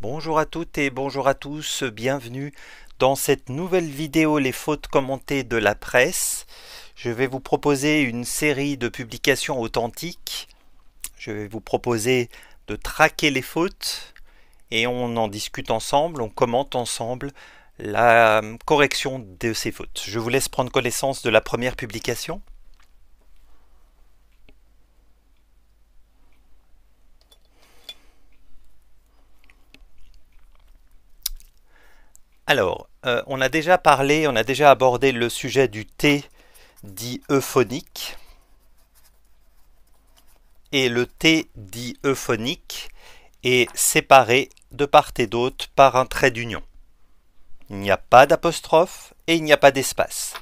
Bonjour à toutes et bonjour à tous, bienvenue dans cette nouvelle vidéo Les fautes commentées de la presse. Je vais vous proposer une série de publications authentiques. Je vais vous proposer de traquer les fautes et on en discute ensemble, on commente ensemble la correction de ces fautes. Je vous laisse prendre connaissance de la première publication. Alors, on a déjà parlé, on a déjà abordé le sujet du T dit euphonique. Et le T dit euphonique est séparé de part et d'autre par un trait d'union. Il n'y a pas d'apostrophe et il n'y a pas d'espace.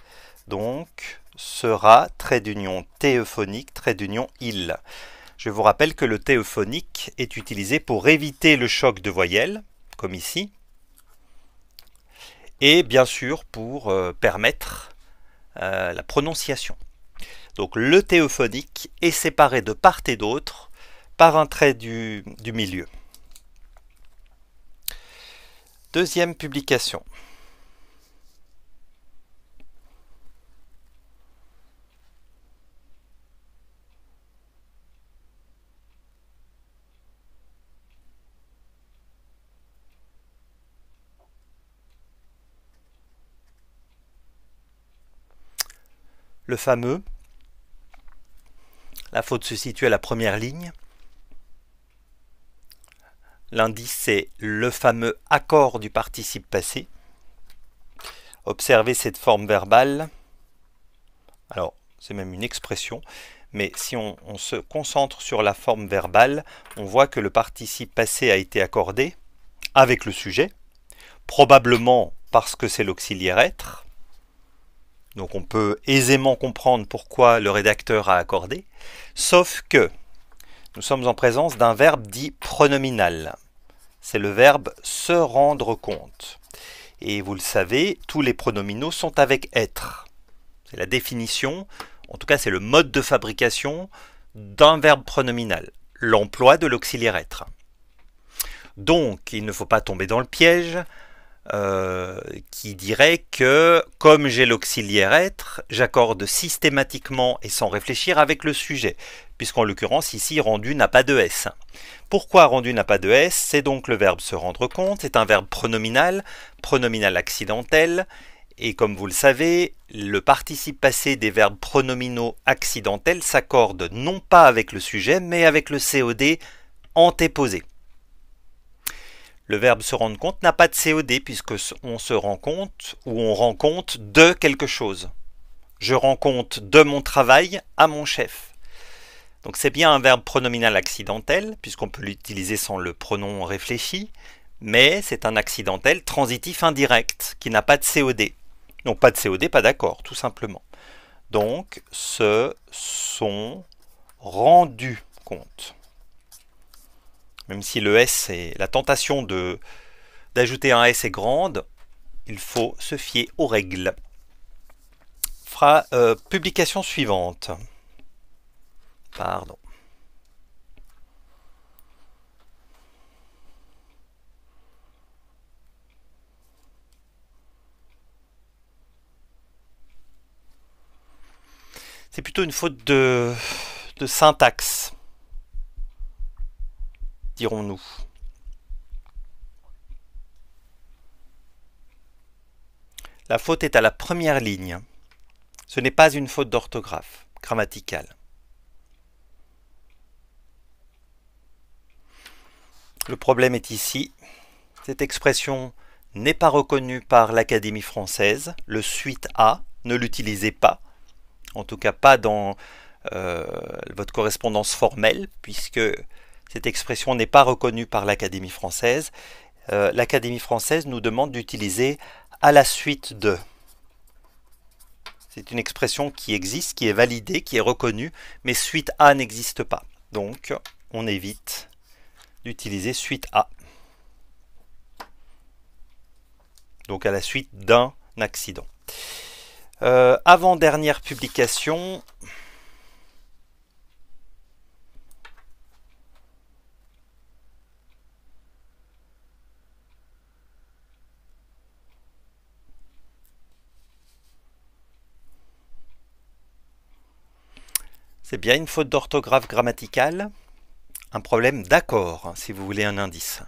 Donc, sera trait d'union T euphonique, trait d'union il. Je vous rappelle que le T euphonique est utilisé pour éviter le choc de voyelles, comme ici, et bien sûr pour permettre la prononciation. Donc le T euphonique est séparé de part et d'autre par un trait du milieu. Deuxième publication. Le fameux. La faute se situe à la première ligne. L'indice, c'est le fameux accord du participe passé. Observez cette forme verbale. Alors, c'est même une expression, mais si on se concentre sur la forme verbale, on voit que le participe passé a été accordé avec le sujet, probablement parce que c'est l'auxiliaire être. Donc on peut aisément comprendre pourquoi le rédacteur a accordé, sauf que nous sommes en présence d'un verbe dit pronominal. C'est le verbe se rendre compte. Et vous le savez, tous les pronominaux sont avec être. C'est la définition, en tout cas c'est le mode de fabrication d'un verbe pronominal, l'emploi de l'auxiliaire être. Donc il ne faut pas tomber dans le piège qui dirait que comme j'ai l'auxiliaire être, j'accorde systématiquement et sans réfléchir avec le sujet, puisqu'en l'occurrence ici rendu n'a pas de S. Pourquoi rendu n'a pas de S? C'est donc le verbe se rendre compte, c'est un verbe pronominal accidentel, et comme vous le savez, le participe passé des verbes pronominaux accidentels s'accorde non pas avec le sujet, mais avec le COD antéposé. Le verbe se rendre compte n'a pas de COD puisque on se rend compte ou on rend compte de quelque chose. Je rends compte de mon travail à mon chef. Donc c'est bien un verbe pronominal accidentel puisqu'on peut l'utiliser sans le pronom réfléchi, mais c'est un accidentel transitif indirect qui n'a pas de COD. Donc pas de COD, pas d'accord, tout simplement. Donc se sont rendus compte. Même si le S est la tentation d'ajouter un S est grande, il faut se fier aux règles. Publication suivante. Pardon. C'est plutôt une faute de syntaxe, dirons-nous. La faute est à la première ligne. Ce n'est pas une faute d'orthographe grammaticale. Le problème est ici. Cette expression n'est pas reconnue par l'Académie française. Le suite à, ne l'utilisez pas. En tout cas pas dans votre correspondance formelle, puisque cette expression n'est pas reconnue par l'Académie française. L'Académie française nous demande d'utiliser à la suite de. C'est une expression qui existe, qui est validée, qui est reconnue, mais suite à n'existe pas. Donc, on évite d'utiliser suite à. Donc, à la suite d'un accident. Avant-dernière publication. C'est bien une faute d'orthographe grammaticale, un problème d'accord, si vous voulez un indice.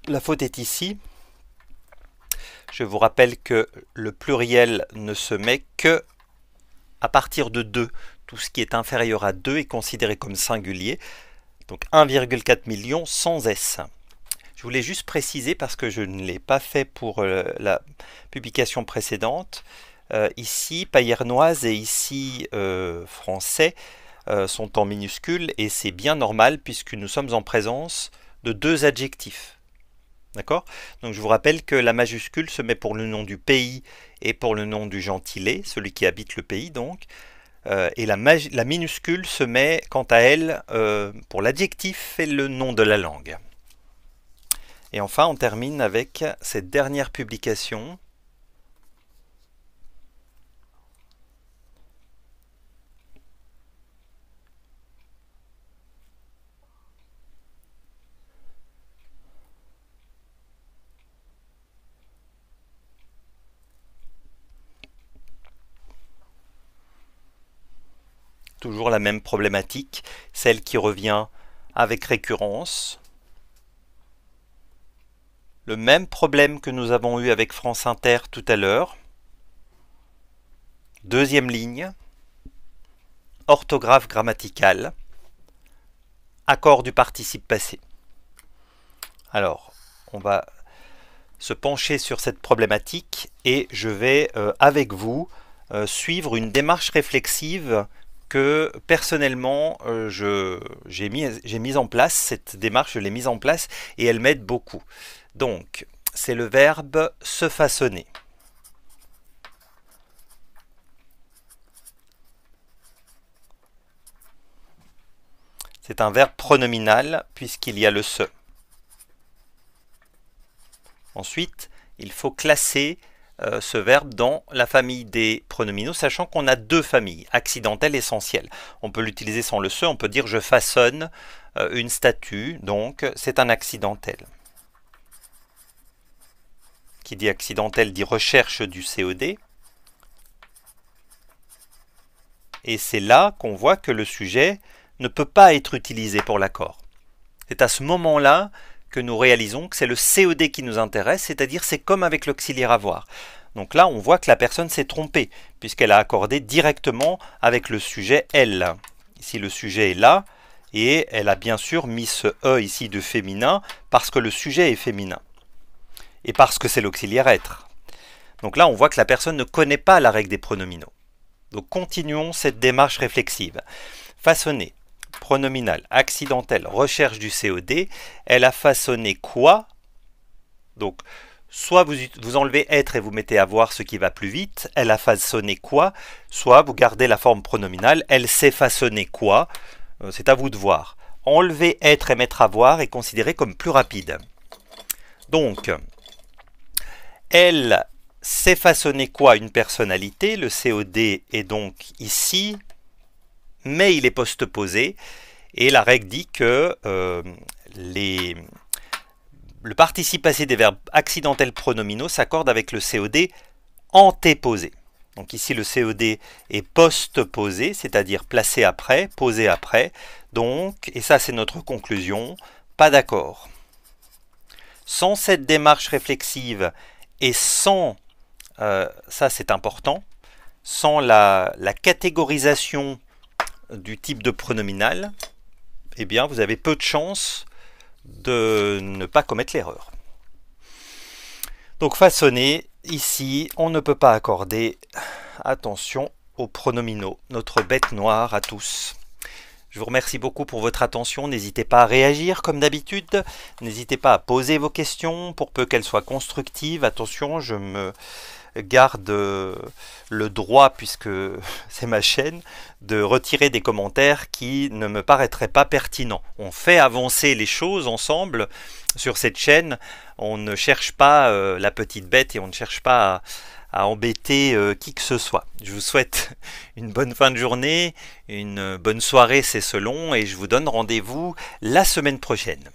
La faute est ici. Je vous rappelle que le pluriel ne se met que à partir de 2. Tout ce qui est inférieur à 2 est considéré comme singulier. Donc 1,4 million sans S. Je voulais juste préciser, parce que je ne l'ai pas fait pour la publication précédente, ici paillernoise et ici français sont en minuscules, et c'est bien normal puisque nous sommes en présence de deux adjectifs. D'accord? Donc je vous rappelle que la majuscule se met pour le nom du pays et pour le nom du gentilé, celui qui habite le pays donc. Et la minuscule se met quant à elle pour l'adjectif et le nom de la langue. Et enfin on termine avec cette dernière publication. Toujours la même problématique, celle qui revient avec récurrence. Le même problème que nous avons eu avec France Inter tout à l'heure. Deuxième ligne, orthographe grammaticale, accord du participe passé. Alors, on va se pencher sur cette problématique et je vais, avec vous, suivre une démarche réflexive que personnellement j'ai mis en place. Cette démarche, je l'ai mise en place et elle m'aide beaucoup. Donc, c'est le verbe se façonner. C'est un verbe pronominal puisqu'il y a le se. Ensuite, il faut classer ce verbe dans la famille des pronominaux, sachant qu'on a deux familles, accidentelle et essentielle. On peut l'utiliser sans le se, on peut dire je façonne une statue, donc c'est un accidentel. Qui dit accidentel dit recherche du COD. Et c'est là qu'on voit que le sujet ne peut pas être utilisé pour l'accord. C'est à ce moment-là que nous réalisons que c'est le COD qui nous intéresse, c'est-à-dire c'est comme avec l'auxiliaire avoir. Donc là, on voit que la personne s'est trompée, puisqu'elle a accordé directement avec le sujet elle. Ici, le sujet est là, et elle a bien sûr mis ce E ici de féminin, parce que le sujet est féminin, et parce que c'est l'auxiliaire être. Donc là, on voit que la personne ne connaît pas la règle des pronominaux. Donc continuons cette démarche réflexive. Façonner. Pronominal, accidentel, recherche du COD, elle a façonné quoi? Donc, soit vous enlevez être et vous mettez avoir, ce qui va plus vite, elle a façonné quoi? Soit vous gardez la forme pronominale, elle s'est façonné quoi? C'est à vous de voir. Enlever être et mettre avoir est considéré comme plus rapide. Donc, elle s'est façonné quoi? Une personnalité, le COD est donc ici, mais il est postposé, et la règle dit que le participe passé des verbes accidentels pronominaux s'accorde avec le COD antéposé. Donc ici le COD est postposé, c'est-à-dire placé après, posé après. Donc, et ça c'est notre conclusion, pas d'accord. Sans cette démarche réflexive et sans, ça c'est important, sans la catégorisation du type de pronominal, eh bien vous avez peu de chances de ne pas commettre l'erreur. Donc façonner, ici on ne peut pas accorder attention aux pronominaux, notre bête noire à tous. Je vous remercie beaucoup pour votre attention, n'hésitez pas à réagir comme d'habitude, n'hésitez pas à poser vos questions pour peu qu'elles soient constructives. Attention, je me garde le droit, puisque c'est ma chaîne, de retirer des commentaires qui ne me paraîtraient pas pertinents. On fait avancer les choses ensemble sur cette chaîne, on ne cherche pas la petite bête et on ne cherche pas à embêter qui que ce soit. Je vous souhaite une bonne fin de journée, une bonne soirée, c'est selon, et je vous donne rendez-vous la semaine prochaine.